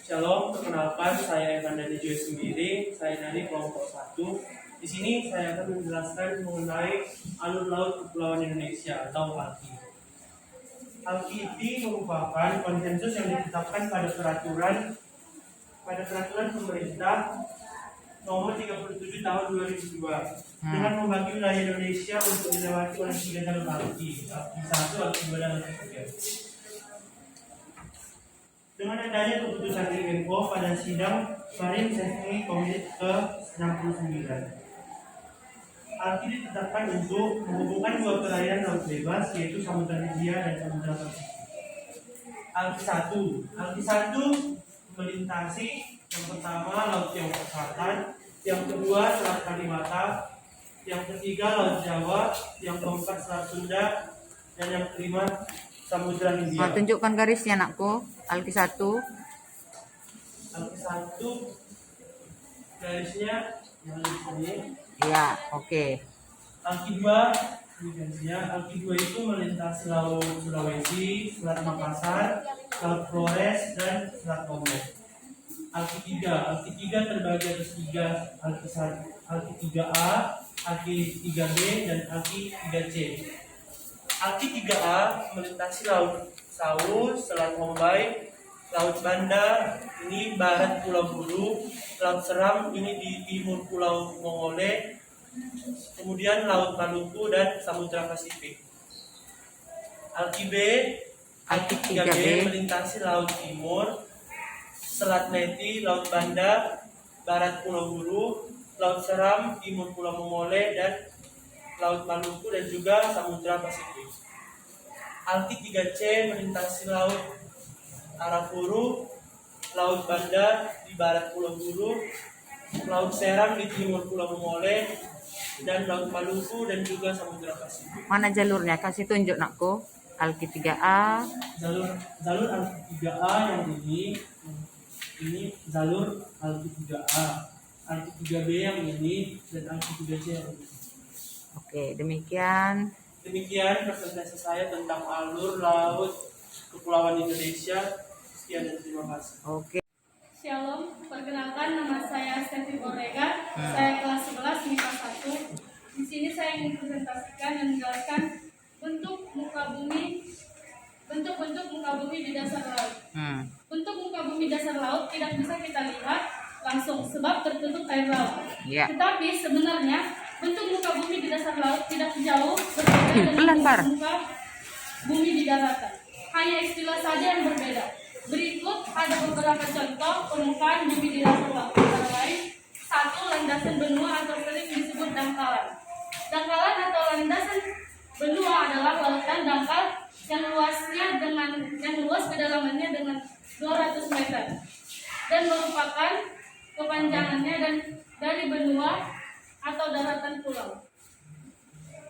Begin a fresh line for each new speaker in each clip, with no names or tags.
Shalom, perkenalkan saya Evan Dhani Joy sendiri, saya dari kelompok 1. Di sini saya akan menjelaskan mengenai alur laut Kepulauan Indonesia atau ALKI. ALKI ini merupakan konsensus yang ditetapkan pada peraturan pemerintah nomor 37 tahun 2002 dengan membagi wilayah Indonesia untuk dilewati oleh 3 jalur ALKI 1, ALKI 2, dan ALKI 3. Dengan adanya keputusan Menko pada sidang Marine Safety Committee ke-69, ALKI ditetapkan untuk menghubungkan dua perairan laut bebas, yaitu Samudra Hindia dan Samudra Pasifik. ALKI 1 melintasi yang pertama Laut Tiongkok Selatan, yang kedua Selat Kalibata, yang ketiga Laut Jawa, yang keempat Selat Sunda, dan yang kelima Samudra Hindia.
Tunjukkan garisnya, anakku. ALKI 1.
ALKI 1 garisnya yang di sini.
Ya, oke.
ALKI 2 ini garisnya. ALKI 2 itu melintasi Laut Sulawesi, Selat Makassar, Laut Flores, dan Selat Lombok. ALKI 3 terbagi atas 3, ALKI 3A, ALKI 3B, dan ALKI 3C. ALKI 3A melintasi Laut Sawu, Selat Hombai, Laut Banda, ini barat Pulau Buru, Laut Seram, ini di timur Pulau Mongole, kemudian Laut Maluku, dan Samudra Pasifik. ALKI 3B melintasi Laut Timur, Selat Leti, Laut Banda, barat Pulau Buru, Laut Seram, timur Pulau Mongole, dan Laut Maluku, dan juga Samudra Pasifik. ALKI 3C melintasi Laut Arafuru, Laut Banda di barat Pulau Buru, Laut Seram di timur Pulau Mongole, dan Laut Maluku, dan juga Samudra Pasifik.
Mana jalurnya? Kasih tunjuk, nakku. ALKI 3A.
Jalur ALKI 3A yang ini jalur ALKI 3A. ALKI 3B yang ini, dan ALKI 3C yang ini.
Oke, demikian
Presentasi saya tentang alur laut Kepulauan Indonesia. Sekian dan terima kasih.
Oke.
Shalom, perkenalkan nama saya Stefi Borega. Saya kelas 11 MIPA 1. Di sini saya ingin presentasikan dan menjelaskan bentuk muka bumi di dasar laut. Bentuk muka bumi dasar laut tidak bisa kita lihat langsung sebab tertutup air laut. Tetapi sebenarnya bentuk muka bumi di dasar laut tidak jauh berbeda dengan muka bumi di daratan. Hanya istilah saja yang berbeda. Berikut ada beberapa contoh permukaan bumi di dasar laut. Antara lain, 1. Landasan benua atau sering disebut dangkalan. Dangkalan atau landasan benua adalah lautan dangkal yang luas kedalamannya dengan 200 meter dan merupakan kepanjangannya dan dari benua atau daratan pulau.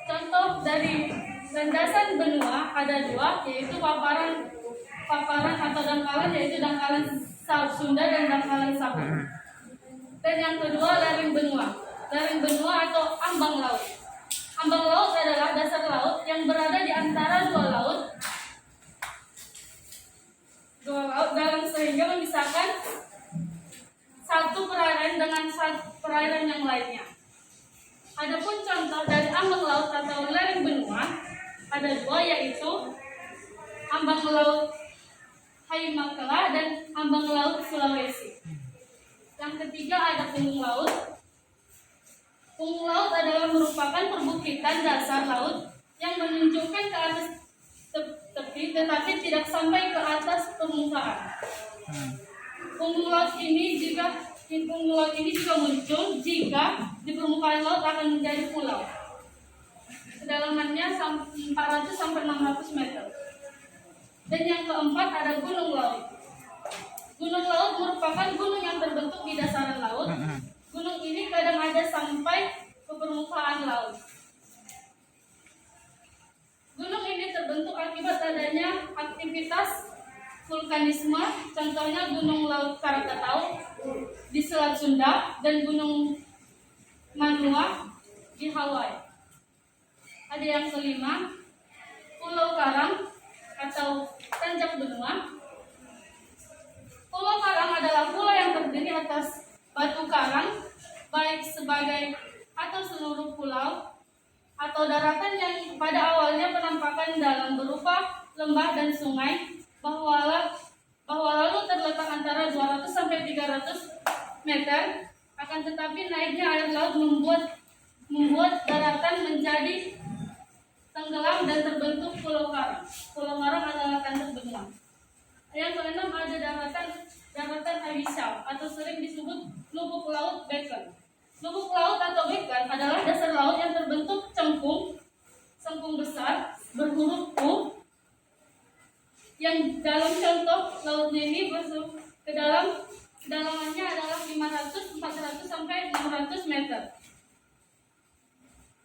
Contoh dari landasan benua ada 2, yaitu paparan atau dangkalan, yaitu dangkalan Sunda dan dangkalan Sabah. Dan yang kedua lereng benua atau ambang laut. Ambang laut adalah dasar laut yang berada di antara dua laut dalam sehingga memisahkan satu perairan dengan perairan yang lainnya. Adapun contoh dari ambang laut atau lereng benua ada 2, yaitu ambang laut Haimakela dan ambang laut Sulawesi. Yang ketiga ada punggung laut. Punggung laut adalah merupakan perbukitan dasar laut yang menunjukkan ke atas tepi tetapi tidak sampai ke atas permukaan. Punggung laut ini juga muncul jika di permukaan laut akan menjadi pulau. Kedalamannya 400 sampai 600 meter. Dan yang keempat ada gunung laut. Gunung laut merupakan gunung yang terbentuk di dasaran laut. Gunung ini kadang ada sampai ke permukaan laut. Gunung ini terbentuk akibat adanya aktivitas vulkanisme, contohnya Gunung Laut Krakatau di Selat Sunda dan Gunung Manua di Hawaii. Ada yang kelima, Pulau Karang atau Tanjak Benua. Pulau Karang adalah terdiri atas batu karang, baik sebagai atau seluruh pulau atau daratan yang pada awalnya penampakan dalam berupa lembah dan sungai, bahwa lalu terletak antara 200 sampai 300 meter. Akan tetapi naiknya air laut membuat daratan menjadi tenggelam dan terbentuk pulau karang. Pulau karang adalah tanah benua. Yang keenam ada daratan abyssal atau sering disebut lubuk laut beken. Lubuk laut atau beken adalah dasar laut yang terbentuk cengkung besar berhuruf U, yang dalam contoh lautnya ini masuk ke kedalamannya adalah 500, 400 sampai 600 meter.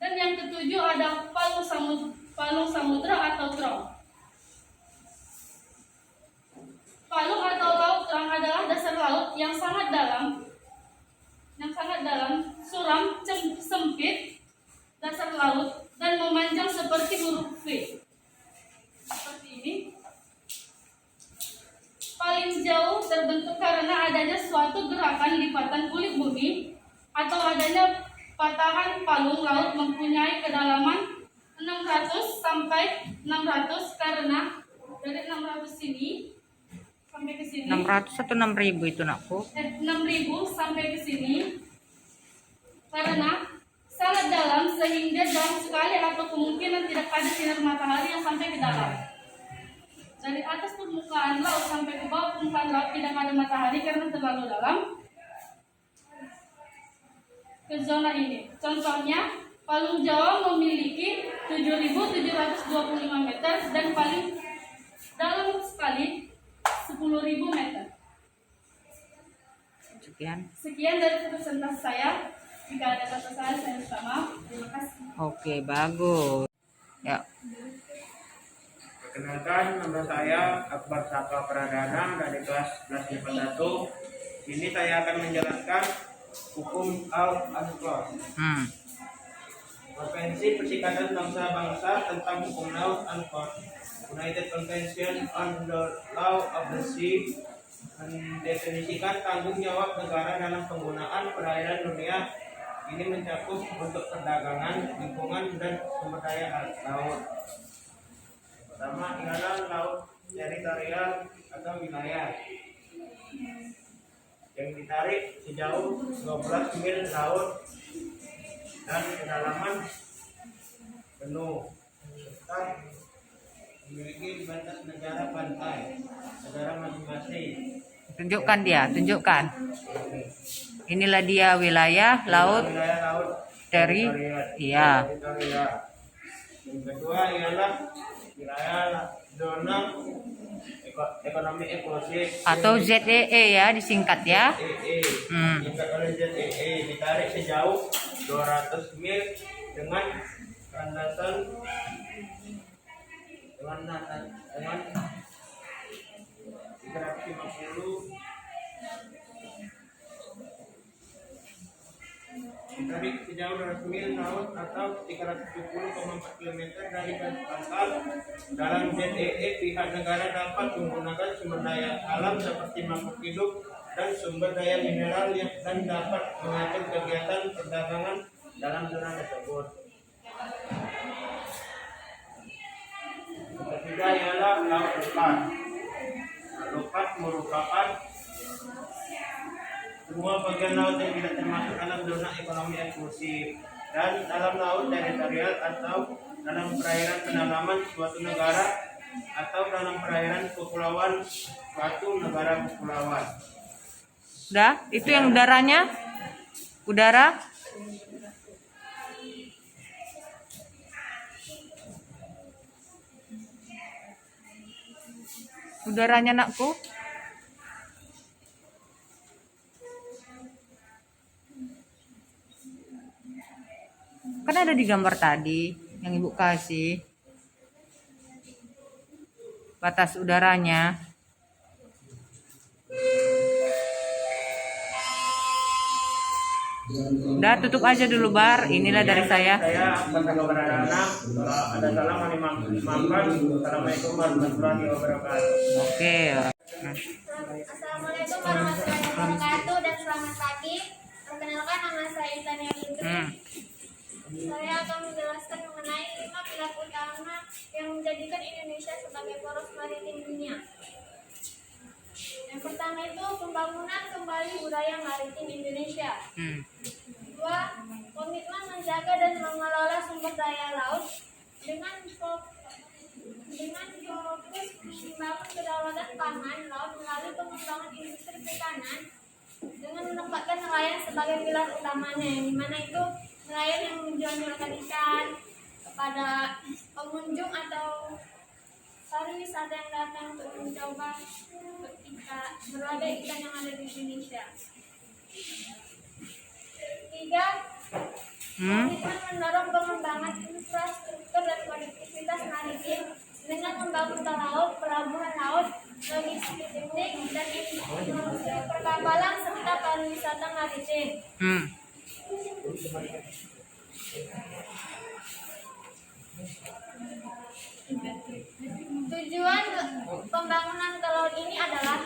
Dan yang ketujuh ada palung samudra atau trough. Palung atau laut terang adalah dasar laut yang sangat dalam, suram, sempit dasar laut dan memanjang seperti huruf V. Seperti ini. Paling jauh terbentuk karena adanya suatu gerakan lipatan kulit bumi atau adanya patahan palung laut mempunyai kedalaman 600 sampai 600 karena dari 600 sini sampai ke sini.
600 atau 6.000 itu nakku?
6.000 sampai ke sini karena sangat dalam sehingga dalam sekali atau kemungkinan tidak ada sinar matahari yang sampai ke dalam. Dari atas permukaan laut sampai ke bawah permukaan laut tidak ada matahari karena terlalu dalam ke zona ini. Contohnya, Palung Jawa memiliki 7.725 meter dan paling dalam sekali 10.000 meter. Sekian dari presentasi saya. Jika ada kata saya minta maaf. Terima kasih.
Oke, bagus. Ya.
Perkenalkan, nama saya Akbar Saka Pradana dari kelas 11 1. Ini saya akan menjelaskan hukum al-Unclos. Konvensi Perserikatan Bangsa-Bangsa tentang hukum laut UNCLOS, United Convention on the Law of the Sea, mendefinisikan tanggung jawab negara dalam penggunaan perairan dunia. Ini mencakup untuk perdagangan, lingkungan, dan sumber daya laut. Pertama ialah laut teritorial atau wilayah yang ditarik sejauh 12 mil laut dan kedalaman penuh serta memiliki batas negara pantai negara masing-masing.
Tunjukkan. Inilah dia wilayah laut
Iya. Yang kedua ialah wilayah zona ekonomi eksklusif
atau ZEE ya disingkat ya.
Disingkat oleh ZEE, ditarik sejauh 200 mil dengan landasan dengan 350 ditarik sejauh 200 mil laut atau 370,4 km dari garis pangkal. Dalam ZEE, pihak negara dapat menggunakan sumber daya alam seperti makhluk hidup dan sumber daya mineral dan dapat mengatur kegiatan perdagangan dalam zona tersebut. Ketiga ialah laut lepas. Lepas merupakan semua bagian laut yang tidak termasuk dalam zona ekonomi eksklusif dan dalam laut teritorial atau dalam perairan kedalaman suatu negara atau dalam perairan kepulauan suatu negara kepulauan.
Udah, itu yang udaranya? Udara? Udaranya nakku? Kan ada di gambar tadi yang ibu kasih batas udaranya. Udah, tutup aja dulu Bar. Inilah dari saya.
Saya Akbar Saka Pradana. Kalau ada salah mohon dimaafkan. Assalamualaikum warahmatullahi wabarakatuh.
Oke.
Assalamualaikum warahmatullahi wabarakatuh.
perkenalkan nama saya Tania Lutri. Saya akan menjelaskan mengenai 5 pilar utama yang menjadikan Indonesia sebagai poros maritim dunia. Yang pertama itu pembangunan kembali budaya maritim Indonesia. 2. Komitmen menjaga dan mengelola sumber daya laut dengan fokus membangun kedaulatan pangan laut melalui pengembangan industri perikanan dengan menempatkan nelayan sebagai pilar utamanya, yang dimana itu nelayan yang menjual ikan kepada pengunjung atau pariwisata yang datang untuk mencoba berbagai ikan yang ada di Indonesia. 3. Komitmen mendorong pengembangan infrastruktur dan konektivitas maritim dengan membangun tol laut, pelabuhan laut, logistik, dan industri perkapalan serta pariwisata maritim. Tujuan pembangunan tol laut ini adalah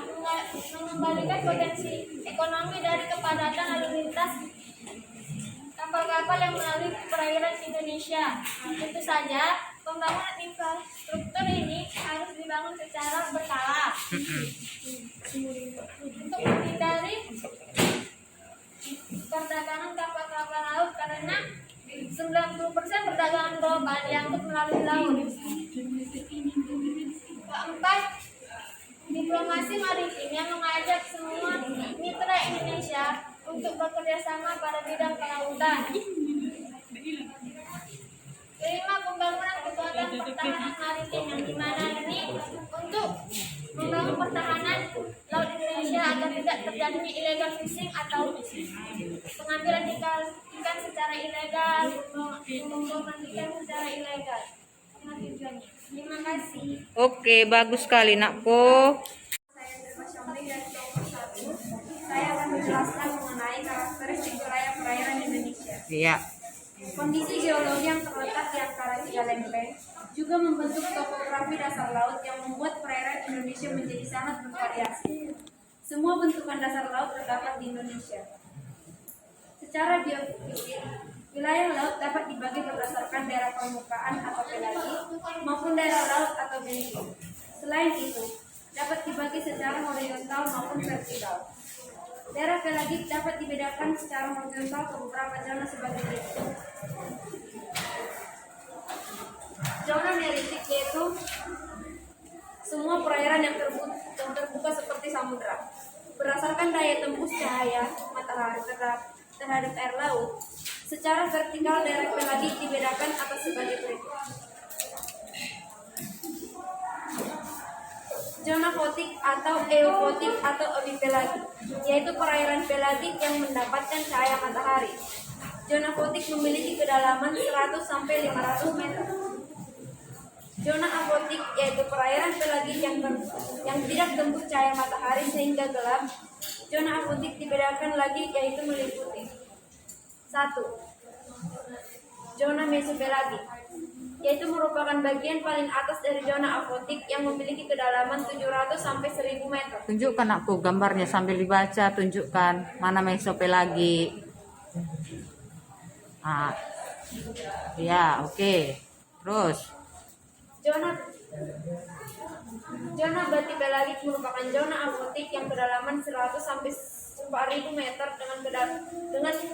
mengembalikan potensi ekonomi dari kepadatan lalu lintas kapal-kapal yang melalui perairan Indonesia. Tentu saja, pembangunan infrastruktur ini harus dibangun secara berkala untuk menghindari perdagangan kapal-kapal laut, karena 90% perdagangan global diangkut melalui laut. Keempat, diplomasi maritim yang mengajak semua mitra Indonesia untuk bekerja sama pada bidang kelautan. 5. Pembangunan kekuatan pertahanan maritim, yang dimana ini untuk membangun pertahanan laut Indonesia agar tidak terjadinya illegal fishing atau pengambilan ikan secara ilegal, pembuangan ikan secara ilegal. Dengan tujuannya. Terima kasih.
Oke, bagus sekali nakku.
Saya Delma Syamri dari kelompok 1. Saya akan menjelaskan mengenai karakteristik wilayah perairan Indonesia.
Iya.
Kondisi geologi yang terletak di antara 3 lempeng juga membentuk topografi dasar laut yang membuat perairan Indonesia menjadi sangat bervariasi. Semua bentukan dasar laut terdapat di Indonesia. Secara geofisik, wilayah laut dapat dibagi berdasarkan daerah permukaan atau pelagi maupun daerah laut atau benteng. Selain itu, dapat dibagi secara horizontal maupun vertikal. Daerah pelagik dapat dibedakan secara horizontal ke beberapa zona sebagai berikut. Zona neritik yaitu semua perairan yang terbuka seperti samudra. Berdasarkan daya tembus cahaya matahari terhadap air laut, secara vertikal daerah pelagik dibedakan atas sebagai berikut. Zona fotik atau eufotik atau epipelagik, yaitu perairan pelagik yang mendapatkan cahaya matahari. Zona fotik memiliki kedalaman 100 sampai 500 meter. Zona afotik yaitu perairan pelagik yang tidak tembus cahaya matahari sehingga gelap. Zona afotik dibedakan lagi yaitu meliputi 1. Zona mesopelagik, yaitu merupakan bagian paling atas dari zona afotik yang memiliki kedalaman 700 sampai 1000 meter.
Tunjukkan aku gambarnya sambil dibaca, tunjukkan mana mesopelagi. Ya, oke. Terus.
Zona batipelagik merupakan zona afotik yang kedalaman 100 sampai 4000 meter dengan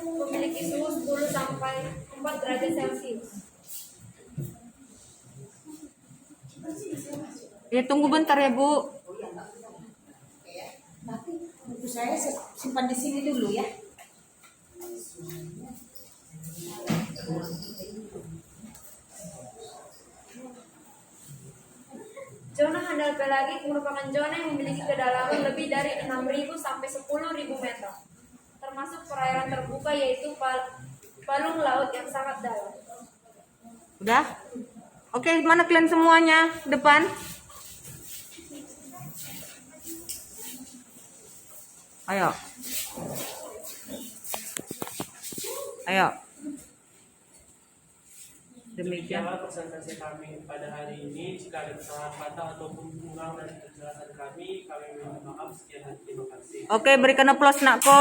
memiliki suhu 10 sampai 4 derajat Celcius.
Ya, tunggu bentar ya, Bu.
Buku saya simpan di sini dulu ya.
Zona handal pelagik merupakan zona yang memiliki kedalaman lebih dari 6.000 sampai 10.000 meter, termasuk perairan terbuka yaitu palung laut yang sangat dalam.
Udah? Oke, mana kalian semuanya? Depan. Ayo. Ayo. Demikian.
Demikianlah presentasi kami pada hari ini. Jika ada kesalahan kata ataupun kurang dari penjelasan kami minta maaf. Sekian dan terima kasih.
Oke, berikan aplaus nakku.